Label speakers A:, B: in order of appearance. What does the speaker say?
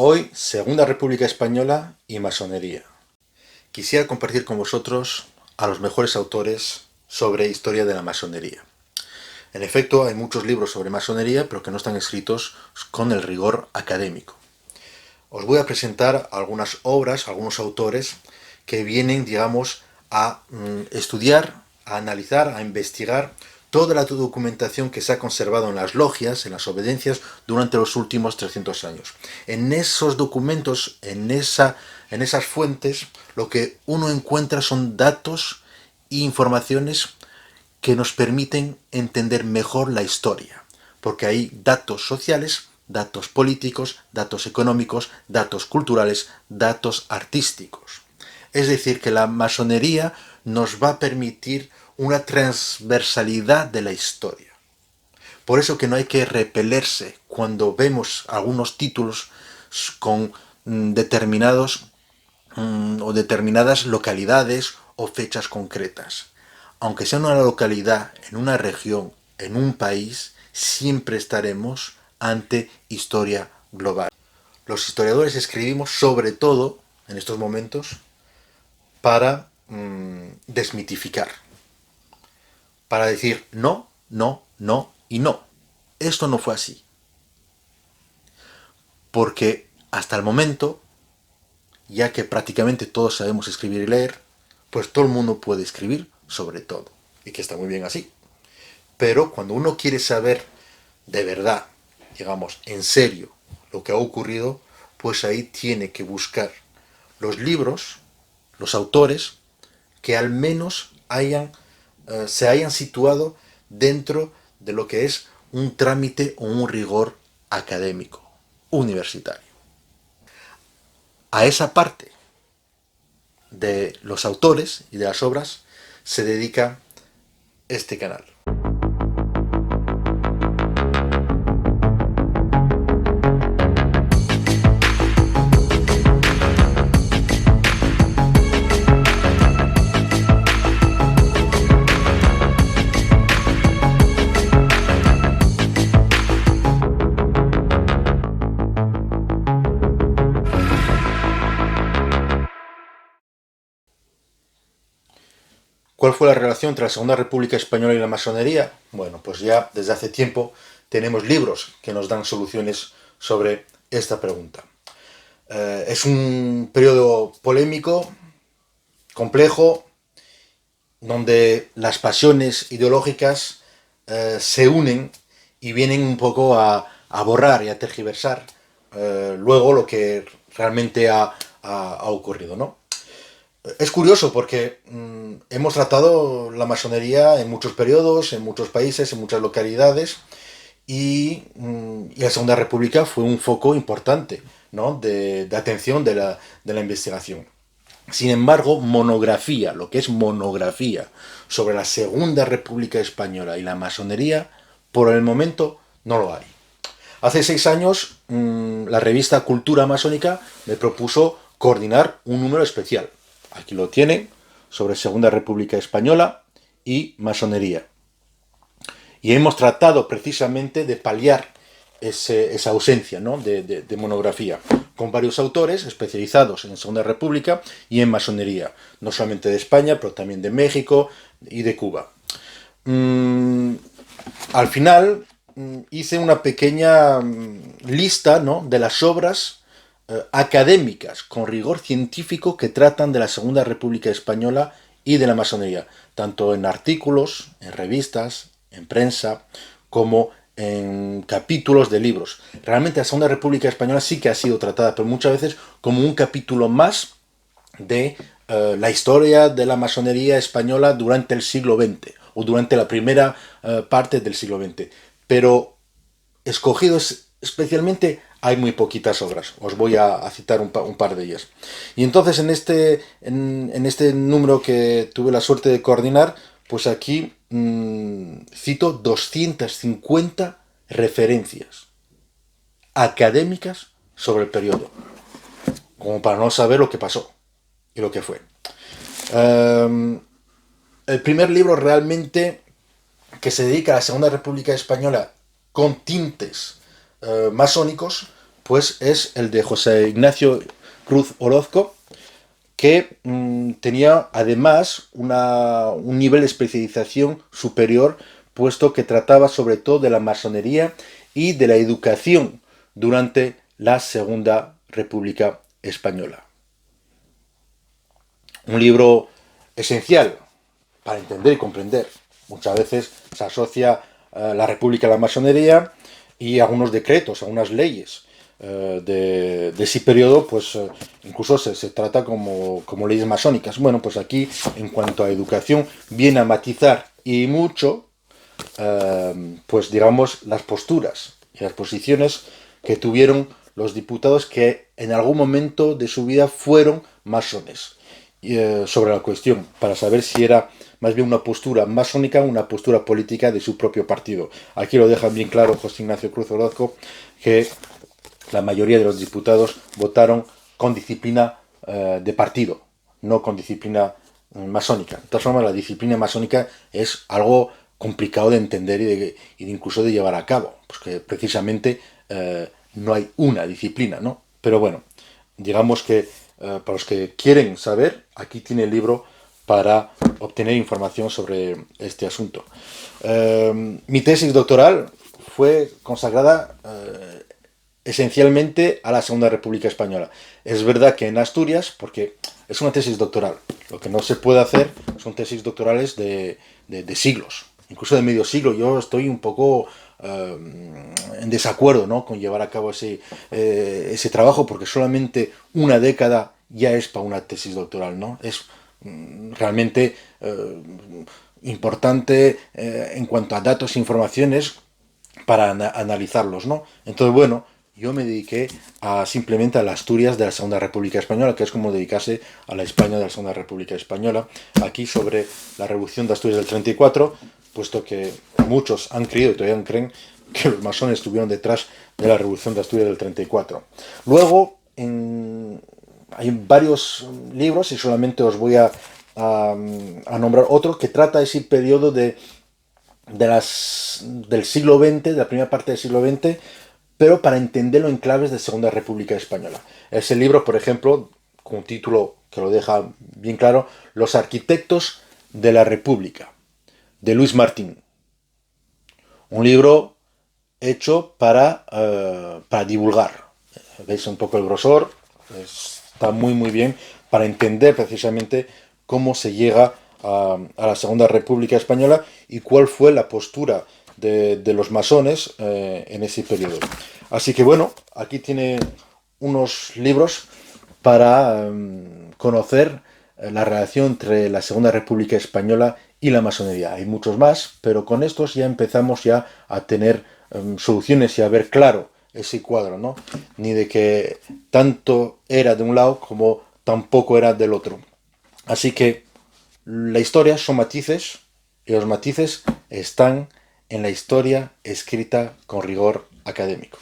A: Hoy, Segunda República Española y masonería. Quisiera compartir con vosotros a los mejores autores sobre historia de la masonería. En efecto, hay muchos libros sobre masonería, pero que no están escritos con el rigor académico. Os voy a presentar algunas obras, algunos autores que vienen, digamos, a estudiar, a analizar, a investigar toda la documentación que se ha conservado en las logias, en las obediencias, durante los últimos 300 años. En esos documentos, en esas fuentes, lo que uno encuentra son datos e informaciones que nos permiten entender mejor la historia, porque hay datos sociales, datos políticos, datos económicos, datos culturales, datos artísticos. Es decir, que la masonería nos va a permitir una transversalidad de la historia. Por eso que no hay que repelerse cuando vemos algunos títulos con determinadas localidades o fechas concretas. Aunque sea en una localidad, en una región, en un país, siempre estaremos ante historia global. Los historiadores escribimos sobre todo en estos momentos para desmitificar, para decir no, no, no y no. Esto no fue así. Porque hasta el momento, ya que prácticamente todos sabemos escribir y leer, pues todo el mundo puede escribir sobre todo. Y que está muy bien así. Pero cuando uno quiere saber de verdad, digamos, en serio, lo que ha ocurrido, pues ahí tiene que buscar los libros, los autores, que al menos se hayan situado dentro de lo que es un trámite o un rigor académico, universitario. A esa parte de los autores y de las obras se dedica este canal. ¿Cuál fue la relación entre la Segunda República Española y la masonería? Bueno, pues ya desde hace tiempo tenemos libros que nos dan soluciones sobre esta pregunta. Es un periodo polémico, complejo, donde las pasiones ideológicas se unen y vienen un poco a borrar y a tergiversar luego lo que realmente ha ocurrido, ¿no? Es curioso porque hemos tratado la masonería en muchos periodos, en muchos países, en muchas localidades, y la Segunda República fue un foco importante, ¿no?, de atención de la investigación. Sin embargo, lo que es monografía sobre la Segunda República Española y la masonería, por el momento no lo hay. Hace 6 años, la revista Cultura Masónica me propuso coordinar un número especial. Aquí lo tienen, sobre Segunda República Española y masonería. Y hemos tratado precisamente de paliar esa ausencia, ¿no?, de monografía, con varios autores especializados en Segunda República y en masonería, no solamente de España, pero también de México y de Cuba. Al final hice una pequeña lista, ¿no?, de las obras académicas con rigor científico que tratan de la Segunda República Española y de la masonería, tanto en artículos, en revistas, en prensa, como en capítulos de libros. Realmente la Segunda República Española sí que ha sido tratada, pero muchas veces como un capítulo más de la historia de la masonería española durante el siglo XX o durante la primera parte del siglo XX. Pero escogidos especialmente hay muy poquitas obras. Os voy a citar un par de ellas. Y entonces en este número que tuve la suerte de coordinar, pues aquí cito 250 referencias académicas sobre el periodo, como para no saber lo que pasó y lo que fue. El primer libro realmente que se dedica a la Segunda República Española con tintes masónicos, pues es el de José Ignacio Cruz Orozco, que tenía además un nivel de especialización superior, puesto que trataba sobre todo de la masonería y de la educación durante la Segunda República Española. Un libro esencial para entender y comprender. Muchas veces se asocia la República a la masonería y algunos decretos, algunas leyes de ese periodo, pues incluso se trata como leyes masónicas. Bueno, pues aquí, en cuanto a educación, viene a matizar y mucho, pues digamos, las posturas y las posiciones que tuvieron los diputados que en algún momento de su vida fueron masones sobre la cuestión, para saber si era más bien una postura masónica o una postura política de su propio partido. Aquí lo deja bien claro José Ignacio Cruz Orozco, que la mayoría de los diputados votaron con disciplina de partido, no con disciplina masónica. De todas formas, la disciplina masónica es algo complicado de entender y de incluso de llevar a cabo, porque precisamente no hay una disciplina, ¿no? Pero bueno, digamos que para los que quieren saber, aquí tiene el libro para obtener información sobre este asunto. Mi tesis doctoral fue consagrada esencialmente a la Segunda República Española. Es verdad que en Asturias, porque es una tesis doctoral, lo que no se puede hacer son tesis doctorales de siglos, incluso de medio siglo. Yo estoy un poco en desacuerdo, ¿no?, con llevar a cabo ese trabajo, porque solamente una década ya es para una tesis doctoral, ¿no? Es realmente importante en cuanto a datos e informaciones para analizarlos, ¿no? Entonces, bueno, yo me dediqué simplemente a las Asturias de la Segunda República Española, que es como dedicarse a la España de la Segunda República Española, aquí sobre la Revolución de Asturias del 34, puesto que muchos han creído y todavía creen que los masones estuvieron detrás de la Revolución de Asturias del 34. Luego, hay varios libros, y solamente os voy a nombrar otro, que trata ese periodo del siglo XX, de la primera parte del siglo XX, pero para entenderlo en claves de Segunda República Española. Ese libro, por ejemplo, con un título que lo deja bien claro, Los arquitectos de la República, de Luis Martín. Un libro hecho para divulgar. ¿Veis un poco el grosor? Está muy muy bien para entender precisamente cómo se llega a la Segunda República Española y cuál fue la postura de los masones en ese periodo. Así que bueno, aquí tiene unos libros para conocer la relación entre la Segunda República Española y la masonería. Hay muchos más, pero con estos ya empezamos ya a tener soluciones y a ver claro ese cuadro, ¿no? Ni de que tanto era de un lado como tampoco era del otro. Así que la historia son matices y los matices están en la historia escrita con rigor académico.